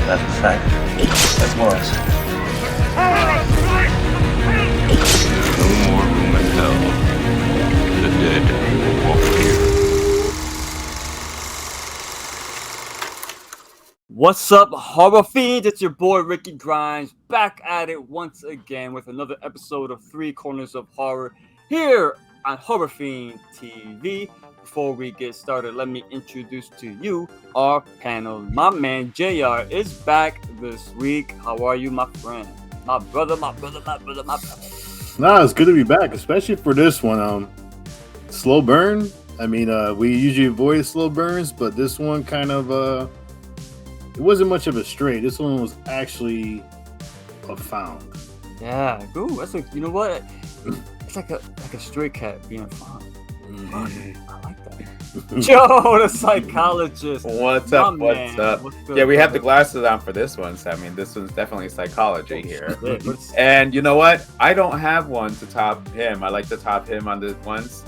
That's a fact. That was. No more room in hell. The dead will walk here. What's up, Horror Fiends? It's your boy Ricky Grimes back at it once again with another episode of Three Corners of Horror here on Horror Fiend TV. Before we get started, let me introduce to you our panel. My man JR is back this week. How are you, my friend? My brother. Nah, it's good to be back, especially for this one. Slow burn. I mean, we usually avoid slow burns, but this one kind of it wasn't much of a stray. This one was actually a found. Yeah, ooh, that's like, you know what? It's like a stray cat being found. Mm-hmm. I like that. Joe, the psychologist. What's up? My What's man. up? What's good, Yeah, we have the brother? glasses on for this one. So I mean, this one's definitely psychology here. Shit, but it's- And you know what? I don't have one to top him. I like to top him on the ones.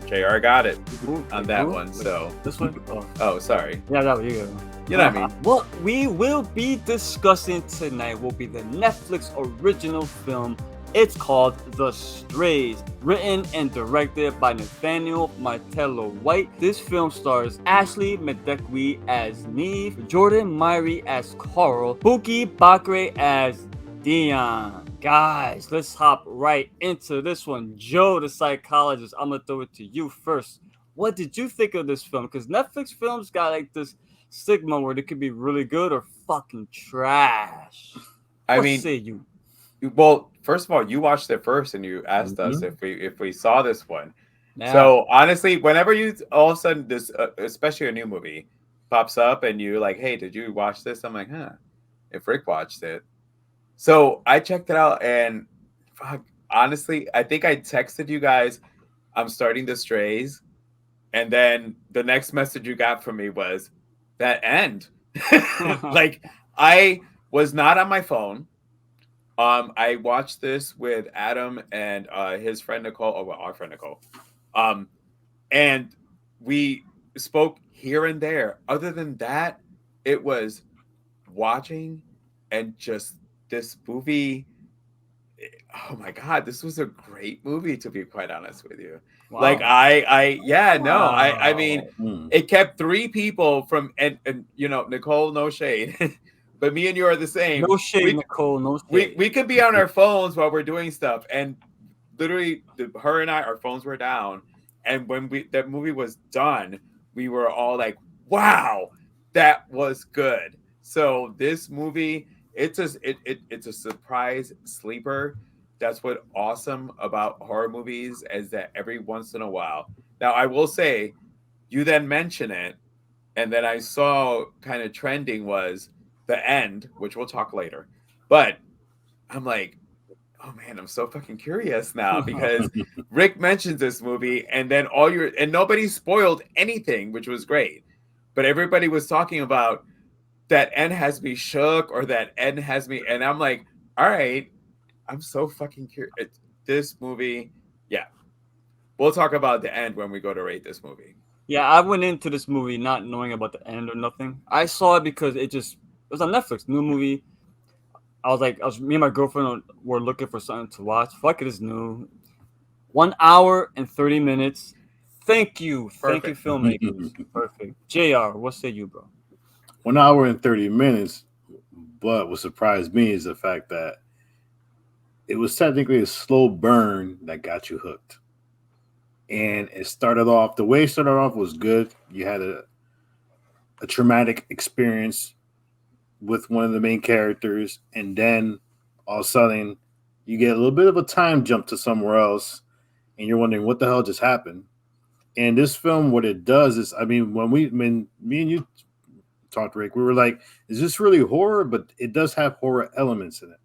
JR got it Ooh, on that ooh, one. So, this one? Oh, oh, sorry. yeah, that was you. You know what I mean? What we will be discussing tonight will be the Netflix original film. It's called The Strays, written and directed by Nathaniel Martello White. This film stars Ashley Medekwi as Neve, Jordan Myrie as Carl, Buki Bakre as Dion. Guys, let's hop right into this one. Joe, the psychologist, I'm gonna throw it to you first. What did you think of this film? Because Netflix films got like this stigma where they could be really good or fucking trash. I What mean, say you? well, first of all, you watched it first, and you asked us Mhm. if we saw this one. Yeah. So honestly, whenever you all of a sudden this, especially a new movie, pops up, and you're like, "Hey, did you watch this?" I'm like, "Huh." If Rick watched it, so I checked it out, and fuck, honestly, I think I texted you guys, "I'm starting the Strays," and then the next message you got from me was that end. Like I was not on my phone. I watched this with Adam and his friend Nicole. Oh, well, our friend Nicole. And we spoke here and there. Other than that, it was watching and just this movie. Oh my God, this was a great movie, to be quite honest with you. Wow. Like I mean, Mm. it kept three people from, and you know, Nicole, no shade, but me and you are the same. No shade, We- Nicole. No shade. we could be on our phones while we're doing stuff, and literally her and I, our phones were down, and when that movie was done, we were all like, wow, that was good. So this movie, it's a surprise sleeper. That's what awesome about horror movies is that every once in a while. Now I will say, you then mention it, and then I saw kind of trending was the end, which we'll talk later. But I'm like, oh man, I'm so fucking curious now because Rick mentions this movie, and then nobody spoiled anything, which was great. But everybody was talking about that end has me shook, or that end has me, and I'm like, all right, I'm so fucking curious. This movie, yeah. We'll talk about the end when we go to rate this movie. Yeah, I went into this movie not knowing about the end or nothing. I saw it because it was on Netflix, new movie. Me and my girlfriend were looking for something to watch. Fuck it, it's new. 1 hour and 30 minutes. Thank you, Perfect. filmmakers. Perfect. JR, what say you, bro? 1 hour and 30 minutes. But what surprised me is the fact that it was technically a slow burn that got you hooked. And the way it started off was good. You had a traumatic experience with one of the main characters, and then all of a sudden you get a little bit of a time jump to somewhere else, and you're wondering what the hell just happened. And this film, what it does is, I mean, when me and you talked, Rick, we were like, is this really horror? But it does have horror elements in it,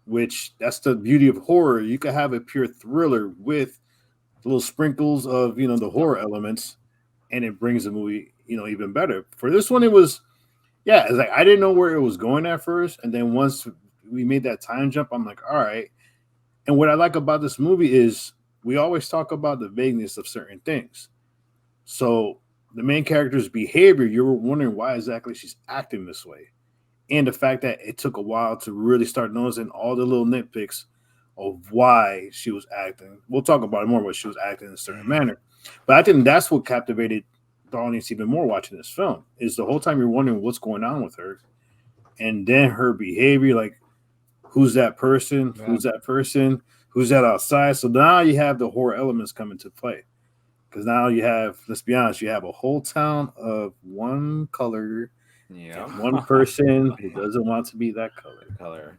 which that's the beauty of horror. You can have a pure thriller with little sprinkles of, the horror elements, and it brings the movie, even better. For this one, it was, yeah, it's like I didn't know where it was going at first, and then once we made that time jump, I'm like, all right. And what I like about this movie is we always talk about the vagueness of certain things. So the main character's behavior, you were wondering why exactly she's acting this way. And the fact that it took a while to really start noticing all the little nitpicks of why she was acting. We'll talk about it more, but she was acting in a certain manner. But I think that's what captivated the audience even more watching this film, is the whole time you're wondering what's going on with her. And then her behavior, like, who's that person? Yeah. Who's that person? Who's that outside? So now you have the horror elements come into play. Because now you have, let's be honest, you have a whole town of one color, Yeah. and one person who doesn't want to be that color. Color.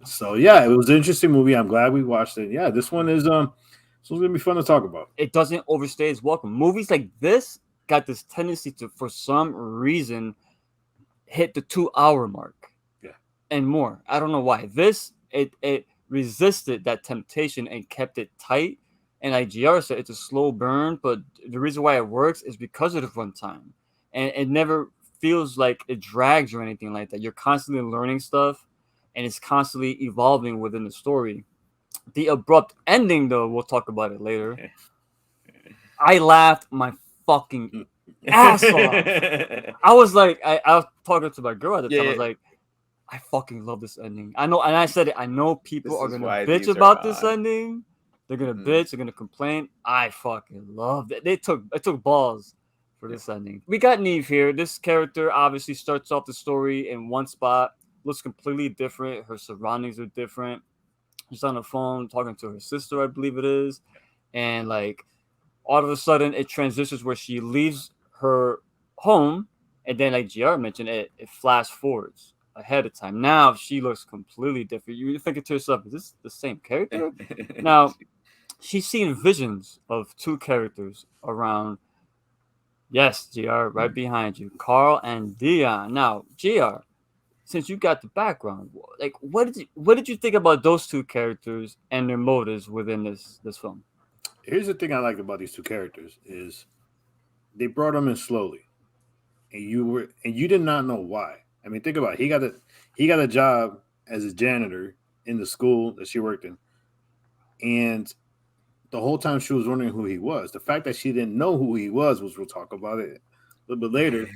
So yeah, it was an interesting movie. I'm glad we watched it. Yeah, this one is this one's gonna be fun to talk about. It doesn't overstay its welcome. Movies like this got this tendency to, for some reason, hit the 2 hour mark. Yeah. And more. I don't know why. This it resisted that temptation and kept it tight. And like GR said, it's a slow burn, but the reason why it works is because of the runtime. And it never feels like it drags or anything like that. You're constantly learning stuff and it's constantly evolving within the story. The abrupt ending, though, we'll talk about it later. I laughed my fucking ass off. I was like, I was talking to my girl at the time. I was like, I fucking love this ending. I know, and I said it. I know people This are is gonna why bitch these are about this on. ending. They're gonna bitch. They're gonna complain. I fucking loved it. It took balls for this ending. We got Neve here. This character obviously starts off the story in one spot. Looks completely different. Her surroundings are different. She's on the phone talking to her sister, I believe it is, and like all of a sudden it transitions where she leaves her home, and then like GR mentioned, it flash forwards ahead of time. Now she looks completely different. You're thinking to yourself, is this the same character? Now she's seeing visions of two characters around. Yes, GR, right behind you, Carl and Dion. Now, GR, since you got the background, like what did you think about those two characters and their motives within this film? Here's the thing I liked about these two characters is they brought them in slowly, and you did not know why. I mean, think about it. He got a job as a janitor in the school that she worked in, and the whole time she was wondering who he was. The fact that she didn't know who he was, we'll talk about it a little bit later,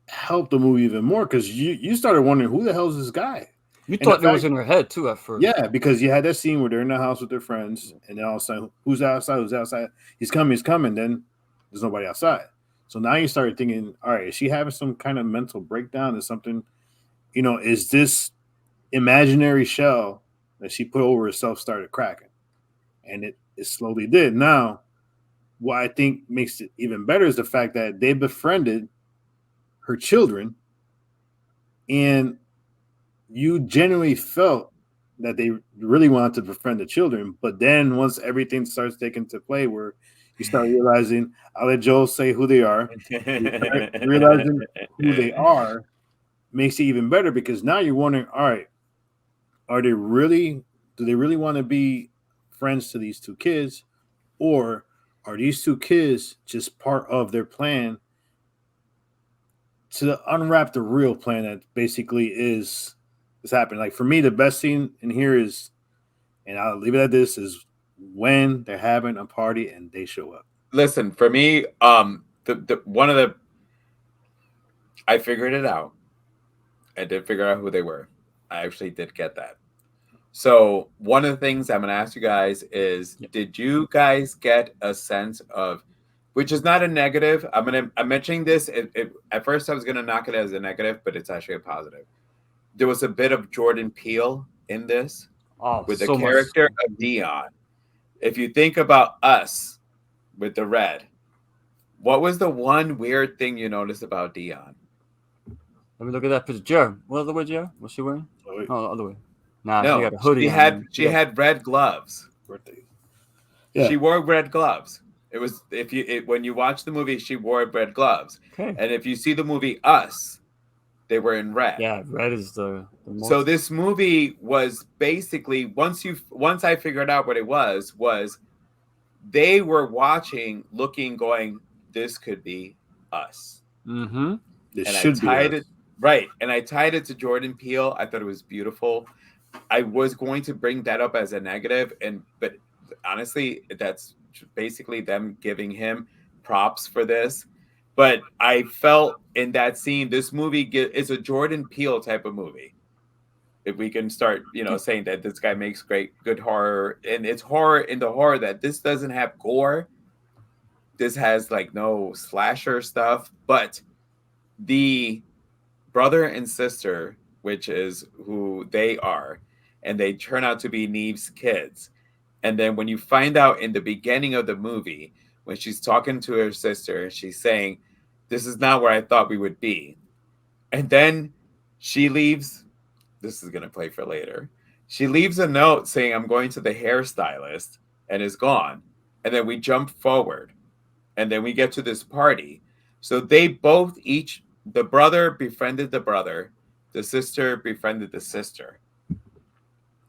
helped the movie even more because you started wondering who the hell is this guy. You And thought it was in her head too at first. yeah, because you had that scene where they're in the house with their friends, and then all of a sudden, who's outside? Who's outside? He's coming. He's coming. Then there's nobody outside. So now you started thinking, all right, is she having some kind of mental breakdown? Is something, is this imaginary shell that she put over herself started cracking? And it slowly did. Now, what I think makes it even better is the fact that they befriended her children, and you genuinely felt that they really wanted to befriend the children. But then once everything starts taking to play, where you start realizing, I'll let Joel say who they are, realizing who they are makes it even better, because now you're wondering, all right, do they really want to be friends to these two kids, or are these two kids just part of their plan to unwrap the real plan that basically is happening? Like, for me, the best scene in here is, and I'll leave it at this, is when they're having a party and they show up. Listen, for me, I figured it out. I did figure out who they were. I actually did get that. So one of the things I'm going to ask you guys is, did you guys get a sense of, which is not a negative, I'm mentioning this, at first I was going to knock it as a negative, but it's actually a positive. There was a bit of Jordan Peele in this with the character of Dion. If you think about Us with the red, what was the one weird thing you noticed about Dion? Let me look at that picture. Jer, what other way, Jer? What's she wearing? Oh, wait. Oh, the other way. Nah, No, she got a hoodie. She had red gloves. Birthday. Yeah. She wore red gloves. It was when you watch the movie, she wore red gloves. Okay. And if you see the movie Us, they were in red. Yeah, red is the most. So this movie was basically, once I figured out what it was they were watching, looking, going, this could be us. Mm-hmm. This and should I tied be it right, and I tied it to Jordan Peele. I thought it was beautiful. I was going to bring that up as a negative, but honestly, that's basically them giving him props for this. But I felt in that scene, this movie is a Jordan Peele type of movie. If we can start, saying that this guy makes good horror, and it's horror in the horror that this doesn't have gore. This has like no slasher stuff, but the brother and sister, which is who they are, and they turn out to be Neve's kids. And then when you find out in the beginning of the movie, when she's talking to her sister, she's saying, "This is not where I thought we would be." And then she leaves. This is going to play for later. She leaves a note saying, "I'm going to the hairstylist," and is gone. And then we jump forward. And then we get to this party. So they both the brother befriended the brother. The sister befriended the sister.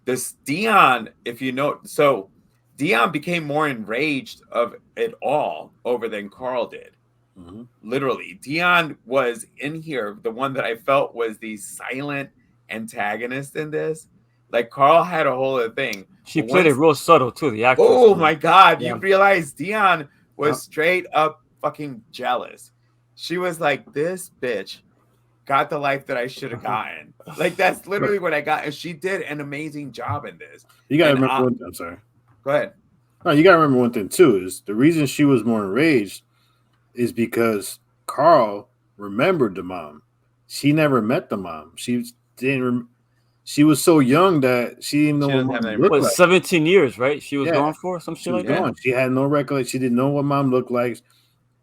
This Dion, if you know, so Dion became more enraged of it all over than Carl did. Mm-hmm. Literally, Dion was in here, the one that I felt was the silent antagonist in this. Like Carl had a whole other thing. She played it real subtle too. The actress. Oh my God! Yeah. You realize Dion was straight up fucking jealous. She was like, "This bitch got the life that I should have gotten." Like that's literally what I got, and she did an amazing job in this. You gotta remember one thing. I'm sorry. Go ahead. No, you gotta remember one thing too. Is the reason she was more enraged is because Carl remembered the mom. She never met the mom. She didn't. She was so young that she didn't know what mom looked like. 17 years, right? She was gone for some shit like that. She had no recollection. She didn't know what mom looked like.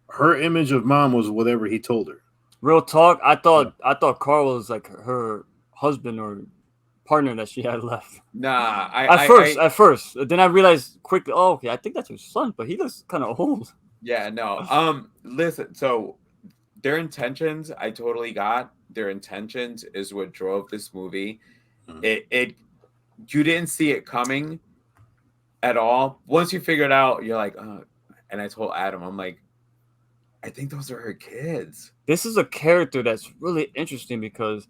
Her image of mom was whatever he told her. Real talk. I thought Carl was like her husband or partner that she had left. Nah, at first. Then I realized quickly. Oh, okay. I think that's her son, but he looks kind of old. Yeah. No. Listen. So their intentions, I totally got. Their intentions is what drove this movie. It you didn't see it coming at all. Once you figure it out, you're like, and I told Adam, I'm like, I think those are her kids. This is a character that's really interesting because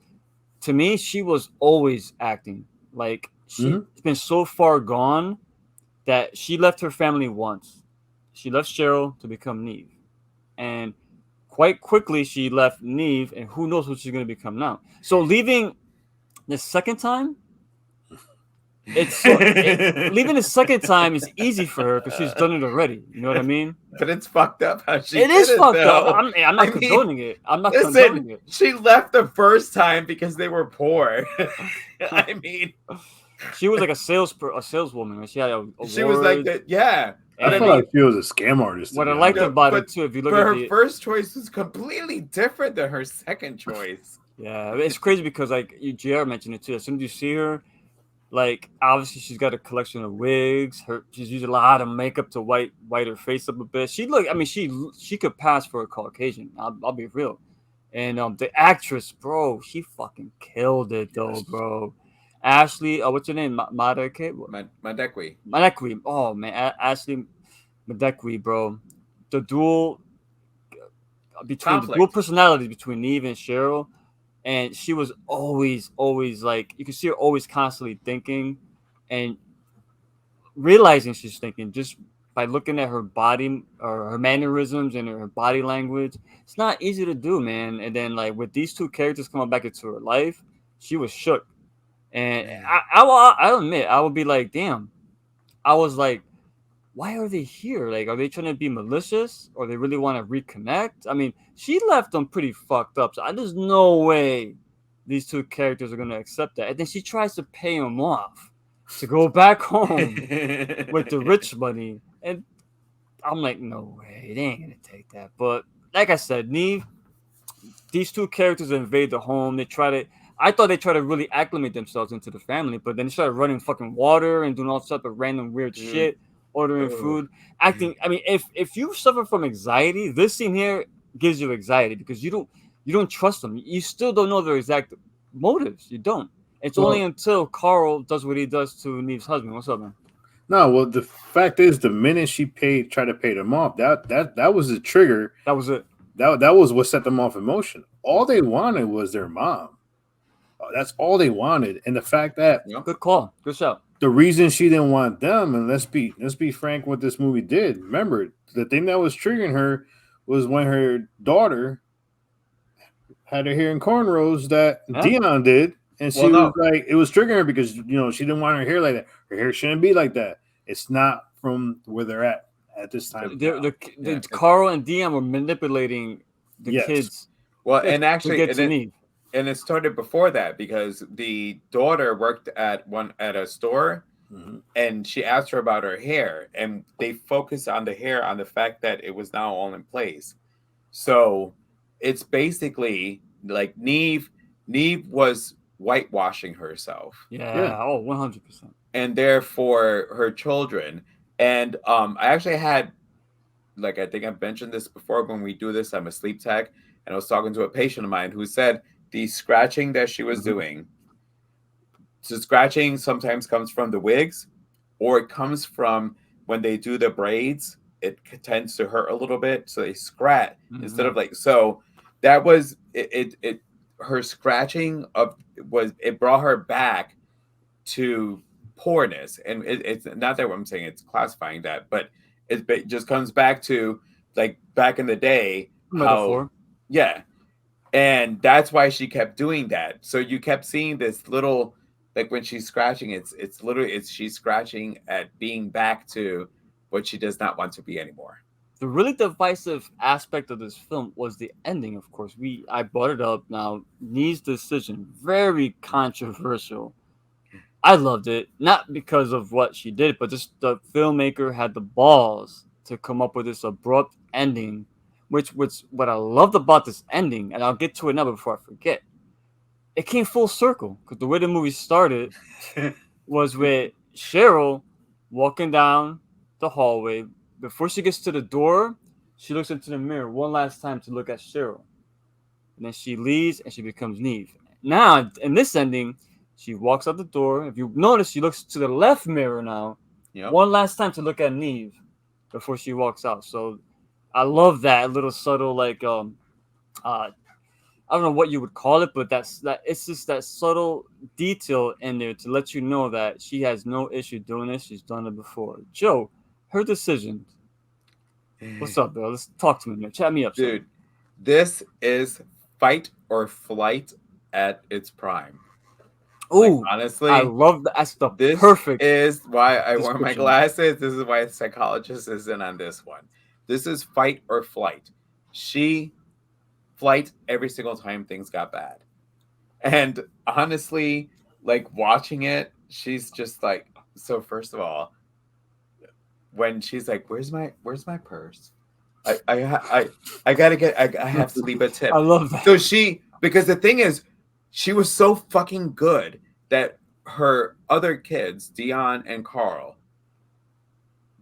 to me, she was always acting. Like she's been so far gone that she left her family once. She left Cheryl to become Neve. And quite quickly she left Neve, and who knows what she's gonna become now. So leaving the second time, leaving the second time is easy for her because she's done it already. You know what I mean? But it's fucked up how she. It is fucked up. I'm not condoning it. I'm not condoning it. She left the first time because they were poor. I mean, she was like a saleswoman. Right? She had she was like that. Yeah. I feel like she was a scam artist. What I liked about it too, if you look at her first choice was completely different than her second choice. Yeah, it's crazy because like JR mentioned it too. As soon as you see her, like obviously she's got a collection of wigs. She's used a lot of makeup to white her face up a bit. She could pass for a Caucasian. I'll be real. And the actress, bro, she fucking killed it though, bro. Ashley, what's her name? Madekwe. Oh man, Ashley Madekwe, bro. The dual personalities between Neve and Cheryl. And she was always like, you can see her always constantly thinking and realizing she's thinking just by looking at her body or her mannerisms and her body language. It's not easy to do, man. And then like with these two characters coming back into her life, she was shook. And I'll admit, I would be like, damn. I was like, why are they here? Like, are they trying to be malicious or they really want to reconnect? I mean, she left them pretty fucked up. So there's no way these two characters are going to accept that. And then she tries to pay him off to go back home with the rich money. And I'm like, no way. They ain't going to take that. But like I said, Neve, these two characters invade the home. I thought they tried to really acclimate themselves into the family, but then they started running fucking water and doing all sorts of random weird shit. Ordering food, acting. I mean, if you suffer from anxiety, this scene here gives you anxiety because you don't trust them. You still don't know their exact motives. You don't. It's only until Carl does what he does to Neve's husband. What's up, man? No, well, the fact is, the minute she tried to pay them off, that was the trigger. That was it. That was what set them off in motion. All they wanted was their mom. That's all they wanted, and the fact that good call, good shout. The reason she didn't want them, and let's be frank, what this movie did. Remember, the thing that was triggering her was when her daughter had her hair in cornrows that Dion did, and she was like, it was triggering her because she didn't want her hair like that. Her hair shouldn't be like that. It's not from where they're at this time. Carl and Dion were manipulating the kids. Well, and actually, and it started before that because the daughter worked at a store, and she asked her about her hair, and they focused on the hair, on the fact that it was now all in place. So it's basically like Neve was whitewashing herself. Yeah. Oh, 100%. And therefore her children. And I actually had, like, I think I've mentioned this before when we do this, I'm a sleep tech, and I was talking to a patient of mine who said the scratching that she was doing, so scratching sometimes comes from the wigs, or it comes from when they do the braids, it tends to hurt a little bit, so they scratch instead of like, so that was it her scratching it brought her back to poorness. And it's not that what I'm saying, it's classifying that, but it just comes back to like back in the day, metaphor. And that's why she kept doing that. So you kept seeing this little, like when she's scratching, it's literally she's scratching at being back to what she does not want to be anymore. The really divisive aspect of this film was the ending. Of course, I brought it up now. Neve's decision, very controversial. I loved it, not because of what she did, but just the filmmaker had the balls to come up with this abrupt ending, which what I loved about this ending, and I'll get to it now before I forget. It came full circle because the way the movie started was with Cheryl walking down the hallway. Before she gets to the door, she looks into the mirror one last time to look at Cheryl. And then she leaves and she becomes Neve. Now, in this ending, she walks out the door. If you notice, she looks to the left mirror now. One last time to look at Neve before she walks out. So I love that little subtle, like, I don't know what you would call it, but it's just that subtle detail in there to let you know that she has no issue doing this. She's done it before. Joe, her decision. What's up, bro? Let's talk to me, man. Chat me up, dude. Son. This is fight or flight at its prime. Oh, like, honestly, I love that. That's the perfect. This is why I wear my glasses. This is why a psychologist isn't on this one. This is fight or flight. She flight every single time things got bad. And honestly, like watching it, she's just like, so first of all, when she's like, where's my purse? I have to leave a tip. I love that. So because the thing is, she was so fucking good that her other kids, Dion and Carl,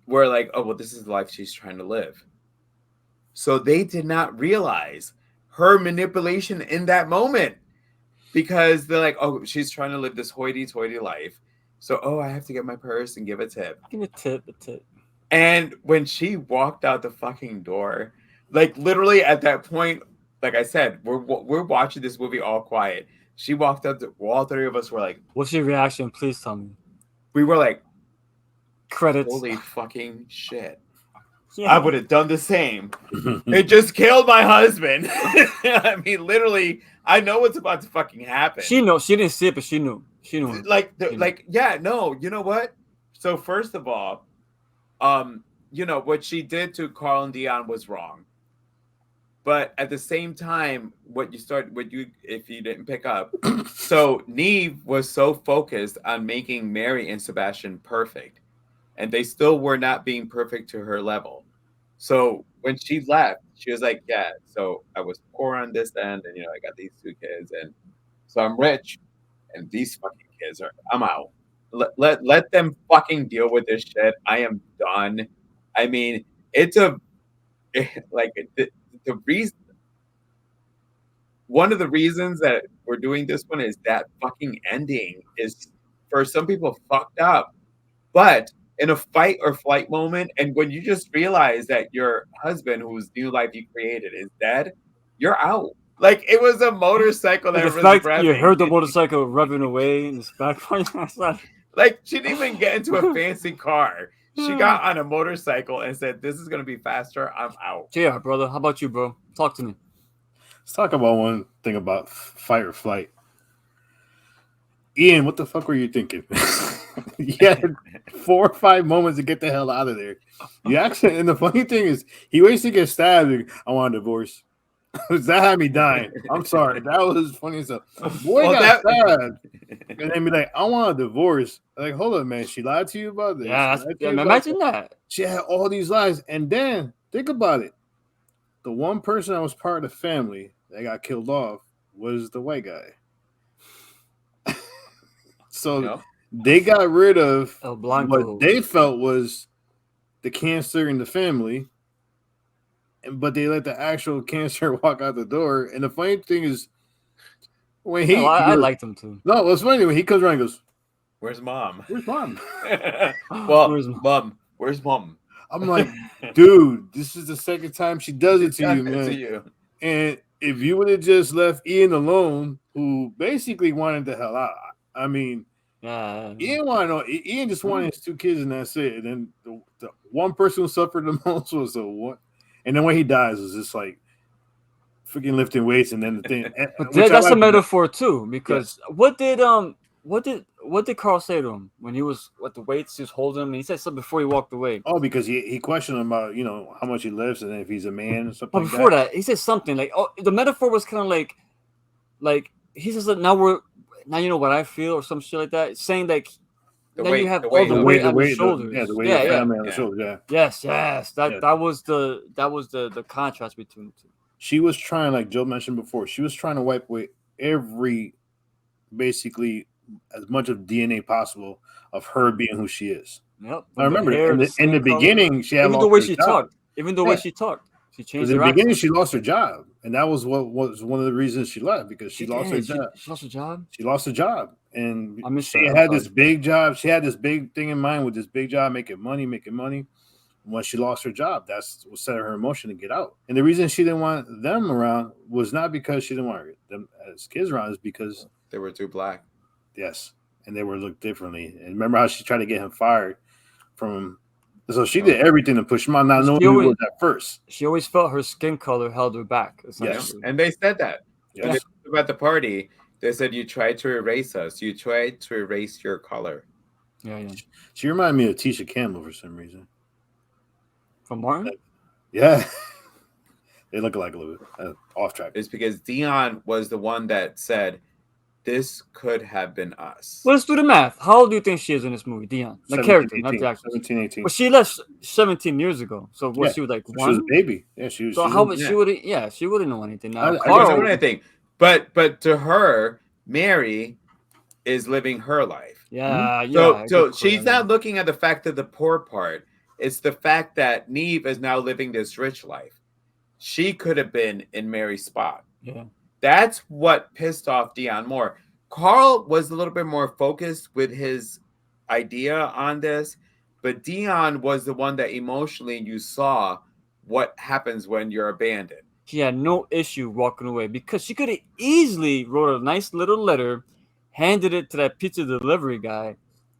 were like, oh, well, this is the life she's trying to live. So they did not realize her manipulation in that moment because they're like, oh, she's trying to live this hoity-toity life. So, oh, I have to get my purse and give a tip. Give a tip. And when she walked out the fucking door, like literally at that point, like I said, we're watching this movie all quiet. She walked out, all three of us were like, what's your reaction? Please tell me. We were like, credits. Holy fucking shit. Yeah. I would have done the same. It just killed my husband. I mean, literally, I know what's about to fucking happen. She knows. She didn't see it, but she knew. She knew. Yeah, no. You know what? So first of all, what she did to Carl and Dion was wrong. But at the same time, if you didn't pick up, so Neve was so focused on making Mary and Sebastian perfect, and they still were not being perfect to her level. So when she left, she was like, yeah, so I was poor on this end, and I got these two kids, and so I'm rich, and these fucking kids I'm out. Let them fucking deal with this shit. I am done. I mean, the reason, one of the reasons that we're doing this one is that fucking ending is for some people fucked up, but in a fight or flight moment, and when you just realize that your husband, whose new life you created, is dead, you're out. Like it was a motorcycle that was revving. You heard the motorcycle revving away in the background. Like she didn't even get into a fancy car. She got on a motorcycle and said, "This is gonna be faster. I'm out." JR, brother, how about you, bro? Talk to me. Let's talk about one thing about fight or flight. Ian, what the fuck were you thinking? You had 4 or 5 moments to get the hell out of there. You actually, and the funny thing is, he waits to get stabbed. I want a divorce. That had me dying. I'm sorry. That was funny as hell. Boy got stabbed. And then be like, I want a divorce. Like, hold on, man. She lied to you about this. Imagine that. She had all these lies. And then, think about it. The one person that was part of the family that got killed off was the white guy. So they got rid of what they felt was the cancer in the family, but they let the actual cancer walk out the door. And the funny thing is, when I liked him too. No, what's funny when he comes around and goes, "Where's mom? Where's mom?" Well, where's mom? Where's mom? I'm like, dude, this is the second time she does it to you, man. And if you would have just left Ian alone, who basically wanted the hell out, I mean, Ian just wanted his 2 kids, and that's it. And then the one person who suffered the most was the one. And then when he dies, it's just like freaking lifting weights, and then the thing. But that's a metaphor too, because what did Carl say to him when he was with the weights? He was holding him, and he said something before he walked away. Oh, because he questioned him about how much he lifts, and then if he's a man or something. But before that, he said something like, "Oh, the metaphor was kind of like he says that now you know what I feel," or some shit like that. It's saying like you have all the weight on your shoulders. The weight of the family on the shoulders. Yes. That was the contrast between the two. She was trying, like Joe mentioned before, she was trying to wipe away basically as much of DNA possible of her being who she is. Yep. I remember in the beginning, she had even the way she talked. Even the way she talked. She changed her in the beginning, she lost her job. And that was what was one of the reasons she left, because she lost her job. She lost her job? She lost her job. And she had this big job. She had this big thing in mind with this big job, making money. When she lost her job, that's what set her in motion to get out. And the reason she didn't want them around was not because she didn't want them as kids around, is because they were too black. Yes. And they were looked differently. And remember how she tried to get him fired from him. So she did everything to push him out, not knowing who was at first. She always felt her skin color held her back. Yes. And they said that. Yes. At the party, they said, "You tried to erase us. You tried to erase your color." Yeah. She reminded me of Tisha Campbell for some reason. From Martin? Yeah. They look like a little bit off track. It's because Dion was the one that said, "This could have been us." Well, let's do the math. How old do you think she is in this movie, Dion? The character, 18, not the actress. 17, 18. Well, she left 17 years ago. So she was like 1? She was a baby. Yeah, she was. So she wouldn't know anything now. I don't know anything. But to her, Mary is living her life. Yeah. So she's not looking at the fact of the poor part. It's the fact that Neve is now living this rich life. She could have been in Mary's spot. Yeah. That's what pissed off Dion more. Carl was a little bit more focused with his idea on this, but Dion was the one that emotionally you saw what happens when you're abandoned. She had no issue walking away because she could have easily wrote a nice little letter, handed it to that pizza delivery guy,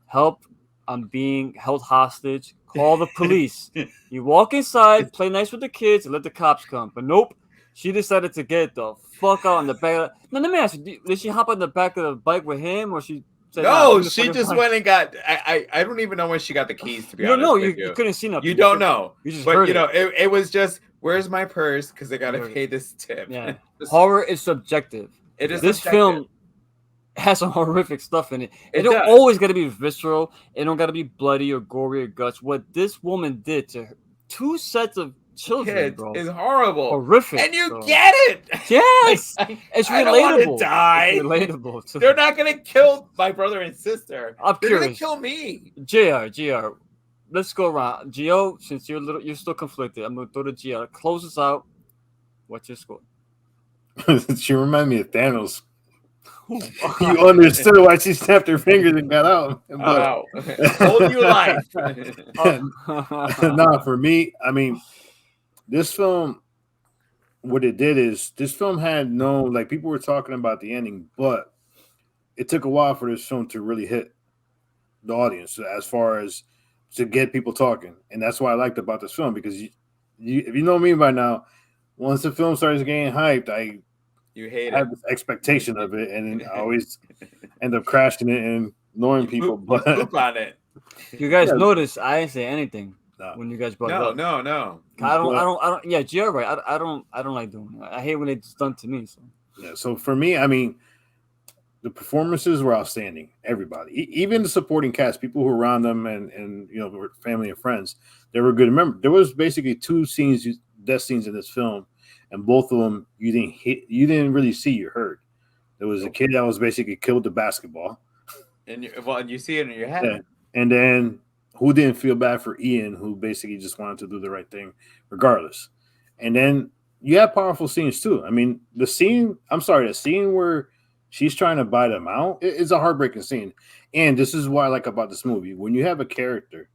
"Help, I'm being held hostage, call the police." You walk inside, play nice with the kids, and let the cops come. But nope. She decided to get the fuck out on the back. Now, let me ask you: did she hop on the back of the bike with him, or she said, "No"? She just went and got. I don't even know when she got the keys. To be honest, no, you couldn't see nothing. You don't know. You just heard it. It was just, "Where's my purse?" Because they gotta pay this tip. Yeah, horror is subjective. It is. This film has some horrific stuff in it. It don't does. always got to be visceral. It don't got to be bloody or gory or guts. What this woman did to her, 2 sets of children, bro, is horrible, horrific, and you get it. Yes, it's I relatable. Don't want to die. It's relatable. They're not gonna kill my brother and sister. They're curious. gonna kill me. Gr, let's go around. Gio, since you're still conflicted, I'm gonna throw to Gr. Close us out. What's your score? She reminded me of Thanos. You understood why she snapped her fingers and got out. Wow. Hold you life. No, for me, I mean, this film, what it did is this film had no, like, people were talking about the ending, but it took a while for this film to really hit the audience as far as to get people talking, and that's what I liked about this film because if you know me by now, once the film starts getting hyped, I You hate have it. this expectation of it, and then I always end up crashing it and ignoring people. You But poop on it. You guys Yeah. notice I didn't say anything No. when you guys brought it No, up. no. I don't. Yeah, you're right. I don't like doing it. I hate when it's done to me. So Yeah, so for me, I mean, the performances were outstanding. Everybody, even the supporting cast, people who were around them, and you know, were family and friends, they were good. Remember, there was basically two scenes, death scenes in this film, and both of them you didn't really see, you heard. There was a kid that was basically killed with the basketball. And you see it in your head. Yeah. And then who didn't feel bad for Ian, who basically just wanted to do the right thing regardless. And then you have powerful scenes too. I mean, the scene where she's trying to buy them out is a heartbreaking scene. And this is what I like about this movie. When you have a character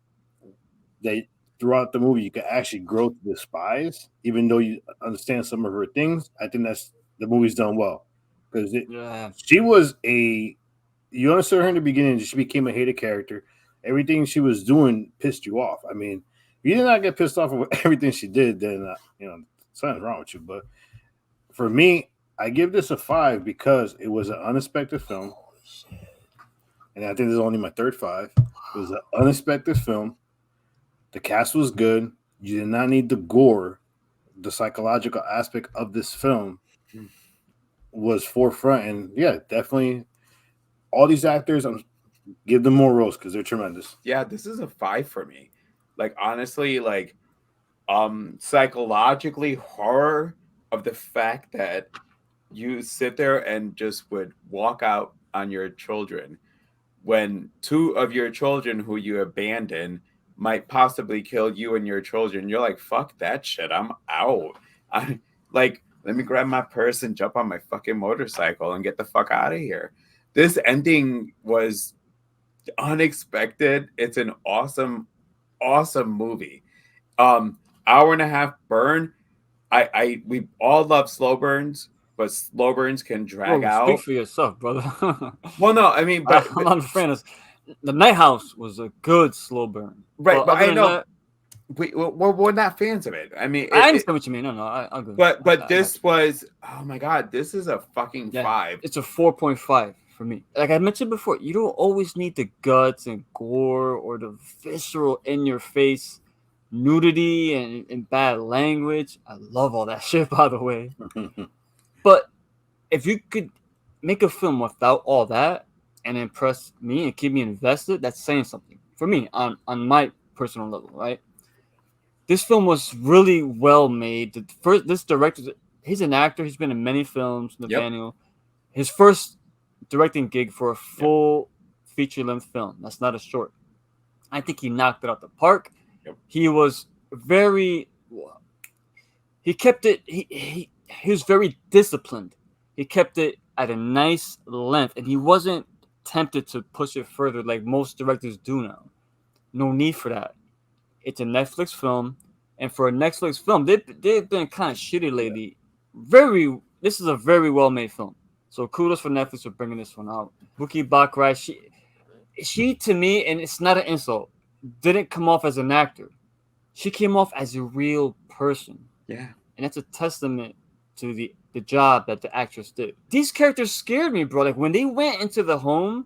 that throughout the movie you can actually grow to despise, even though you understand some of her things, I think that's the movie's done well. Because yeah, she was you understood her in the beginning, she became a hated character. Everything she was doing pissed you off. I mean, if you did not get pissed off with everything she did, then you know something's wrong with you. But for me, I give this a 5 because it was an unexpected film, and I think this is only my third 5. It was an unexpected film. The cast was good. You did not need the gore. The psychological aspect of this film was forefront, and yeah, definitely all these actors. Give them more roles because they're tremendous. Yeah, this is a 5 for me. Like honestly, like psychologically horror of the fact that you sit there and just would walk out on your children when 2 of your children who you abandon might possibly kill you and your children. You're like, fuck that shit. I'm out. I like, let me grab my purse and jump on my fucking motorcycle and get the fuck out of here. This ending was unexpected. It's an awesome movie. Hour and a half burn. We all love slow burns, but slow burns can drag bro, out. speak for yourself, brother. Well, no, I mean, but I'm not a fan of the Night House. Was a good slow burn, right, but other I than know that, we're not fans of it. I mean, I understand what you mean. No, I'll go. but this was, oh my god, this is a fucking 5. It's a 4.5 for me. Like I mentioned before, you don't always need the guts and gore or the visceral in your face nudity and bad language. I love all that shit, by the way. But if you could make a film without all that and impress me and keep me invested, that's saying something for me on my personal level, right? This film was really well made. This director, he's an actor. He's been in many films. Nathaniel, his first directing gig for a full feature-length film. That's not a short. I think he knocked it out the park. He was very. He kept it. He was very disciplined. He kept it at a nice length, and he wasn't tempted to push it further like most directors do now. No need for that. It's a Netflix film, and for a Netflix film, they've been kind of shitty lately. This is a very well made film. So kudos for Netflix for bringing this one out. Buki Bakrai, she to me, and it's not an insult, didn't come off as an actor. She came off as a real person. Yeah. And that's a testament to the job that the actress did. These characters scared me, bro. Like when they went into the home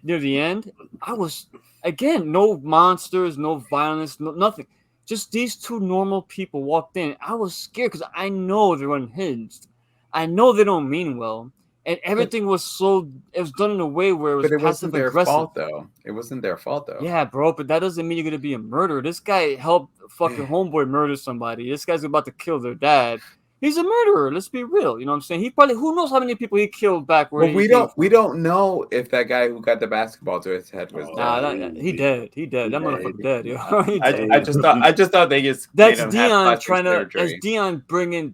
near the end, I was, again, no monsters, no violence, nothing. Just these 2 normal people walked in. I was scared because I know they're unhinged. I know they don't mean well. And everything was done in a way where it was passive aggressive. Fault, though. It wasn't their fault, though. Yeah, bro, but that doesn't mean you're going to be a murderer. This guy helped fucking homeboy murder somebody. This guy's about to kill their dad. He's a murderer. Let's be real. You know what I'm saying? He probably, who knows how many people he killed back where we don't know if that guy who got the basketball to his head was dead. He dead. That motherfucker dead, yo. I just thought they just that's Dion trying to, as Dion bringing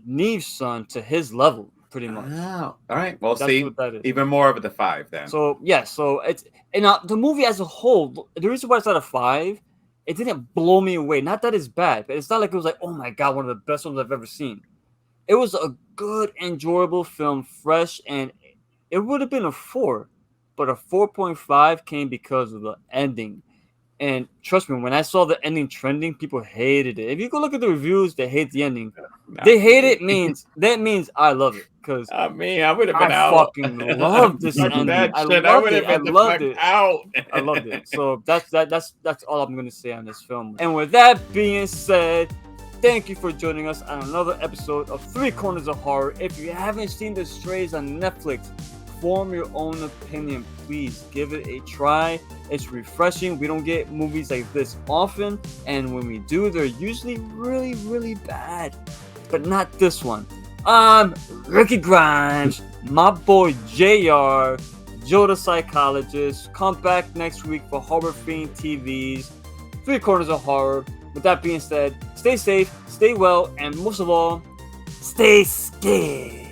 Neve's son to his level, pretty much. Oh, all right. Well, that's see, even more of the 5 then. So yeah, so it's the movie as a whole. The reason why it's not a 5, it didn't blow me away. Not that it's bad, but it's not like it was like, oh my god, one of the best ones I've ever seen. It was a good, enjoyable film, fresh, and it would have been a 4 but a 4.5 came because of the ending. And trust me, when I saw the ending trending, people hated it. If you go look at the reviews, they hate the ending. They hate it means I love it, because I mean, I would have been I out. fucking love this Fuck ending. that I shit. I loved would it. have I been the loved fuck it. out. I loved it. So that's all I'm gonna say on this film. And with that being said, thank you for joining us on another episode of Three Corners of Horror. If you haven't seen The Strays on Netflix, form your own opinion. Please give it a try. It's refreshing. We don't get movies like this often, and when we do, they're usually really, really bad. But not this one. I'm Ricky Grimes, my boy JR, Joe the Psychologist. Come back next week for Horror Fiend TV's Three Corners of Horror. With that being said, stay safe, stay well, and most of all, stay scared.